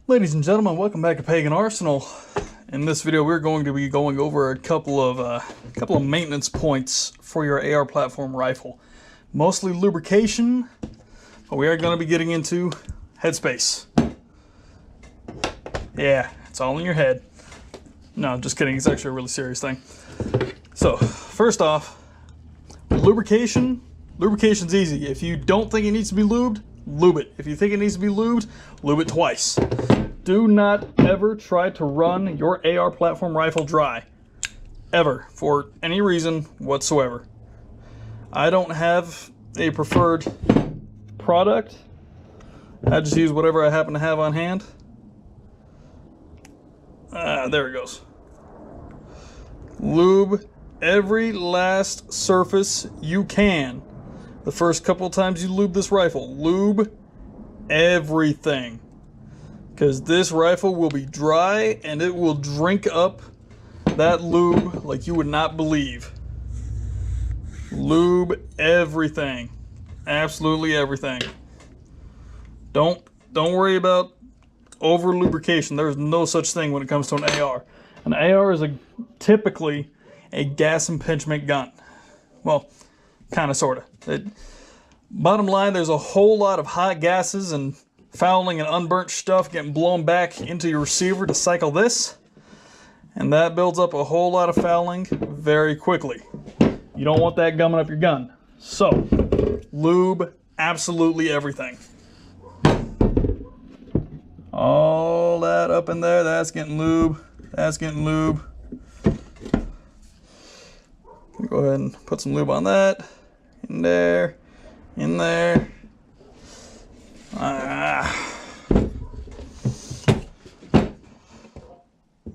Ladies and gentlemen, welcome back to Pagan Arsenal. In this video, we're going to be going over a couple of maintenance points for your AR platform rifle. Mostly lubrication, but we are going to be getting into headspace. Yeah, it's all in your head. No, just kidding. It's actually a really serious thing. So, first off, lubrication. Lubrication's easy. If you don't think it needs to be lubed, lube it. If you think it needs to be lubed, lube it twice. Do not ever try to run your AR platform rifle dry. Ever. For any reason whatsoever. I don't have a preferred product. I just use whatever I happen to have on hand. There it goes. Lube every last surface you can. The first couple of times you lube this rifle, lube everything. Because this rifle will be dry and it will drink up that lube like you would not believe. Lube everything. Absolutely everything. Don't worry about over lubrication. There's no such thing when it comes to an AR. An AR is typically a gas impingement gun. Well, kind of, sort of. Bottom line, there's a whole lot of hot gases and fouling and unburnt stuff getting blown back into your receiver to cycle this. And that builds up a whole lot of fouling very quickly. You don't want that gumming up your gun. So, lube absolutely everything. All that up in there, that's getting lube. That's getting lube. Go ahead and put some lube on that. In there. In there.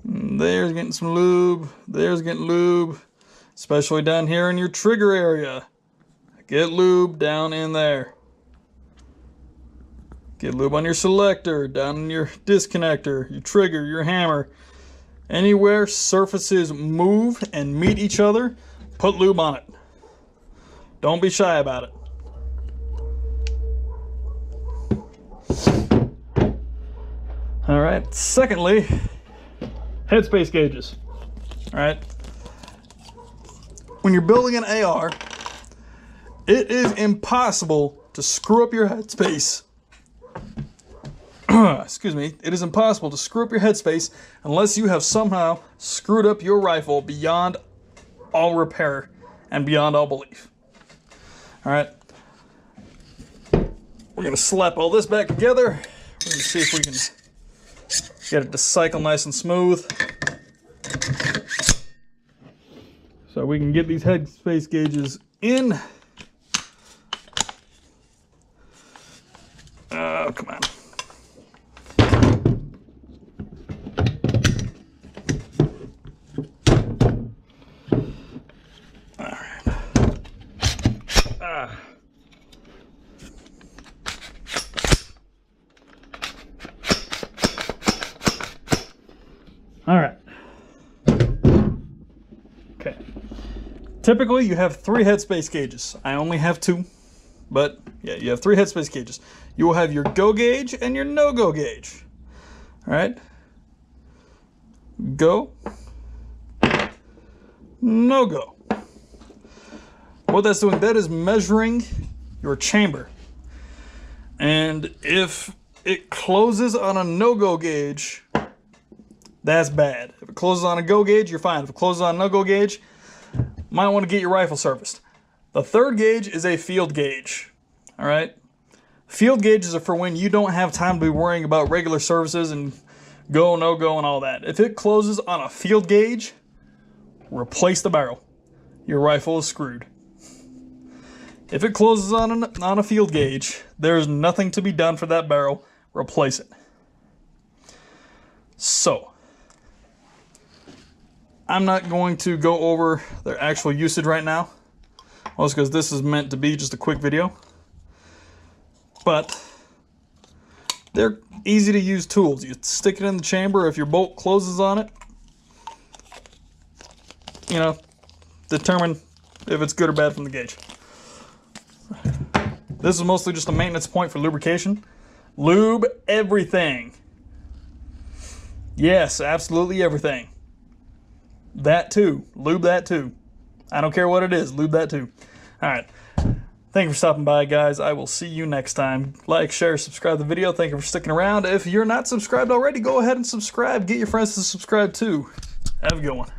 There's getting some lube. There's getting lube. Especially down here in your trigger area. Get lube down in there. Get lube on your selector, down in your disconnector, your trigger, your hammer. Anywhere surfaces move and meet each other, put lube on it. Don't be shy about it. All right, secondly, headspace gauges. All right. When you're building an AR, it is impossible to screw up your headspace. Excuse me. It is impossible to screw up your headspace unless you have somehow screwed up your rifle beyond all repair and beyond all belief. All right. We're going to slap all this back together. We're going to see if we can get it to cycle nice and smooth. So we can get these headspace gauges in. Oh, come on. All right. All right. Okay. Typically, you have 3 headspace gauges. I only have 2, but yeah, you have 3 headspace gauges. You will have your go gauge and your no-go gauge. All right. Go. No-go. What that's doing, that is measuring your chamber. And if it closes on a no-go gauge, that's bad. If it closes on a go gauge, you're fine. If it closes on a no-go gauge, might want to get your rifle serviced. The third gauge is a field gauge. All right? Field gauges are for when you don't have time to be worrying about regular services and go, no-go, and all that. If it closes on a field gauge, replace the barrel. Your rifle is screwed. If it closes on a field gauge, there's nothing to be done for that barrel. Replace it. So, I'm not going to go over their actual usage right now. Well, because this is meant to be just a quick video. But they're easy to use tools. You stick it in the chamber. If your bolt closes on it, you know, determine if it's good or bad from the gauge. This is mostly just a maintenance point for lubrication. Lube everything. Yes, absolutely everything. That too. Lube that too. I don't care what it is. Lube that too. All right. Thank you for stopping by, guys. I will see you next time. Like, share, subscribe to the video. Thank you for sticking around. If you're not subscribed already, go ahead and subscribe. Get your friends to subscribe too. Have a good one.